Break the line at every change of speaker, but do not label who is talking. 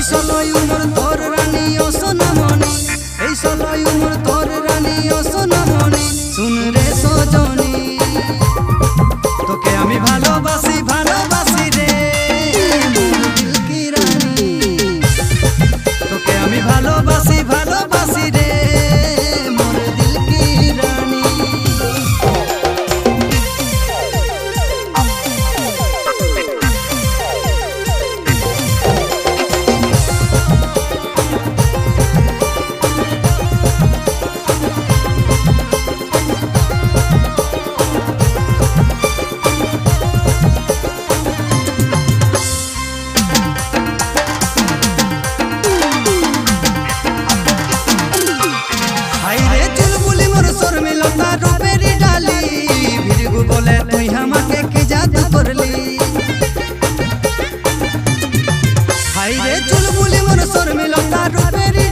ষোলোই উমর তোর রানী ও সোনামণি, এই ষোলোই উমর তোর রানী ও সোনামণি। শুন রে সজনী, তোকে আমি ভালোবাসি ভালোবাসি রে মোর দিল কি রানী, তোকে আমি ভালোবাসি ভালোবাসি রে মোর দিল কি রানী। बोले तुई हमके के जादू करली, हाय रे चुलबुली मोर सर मिलता रूपेरी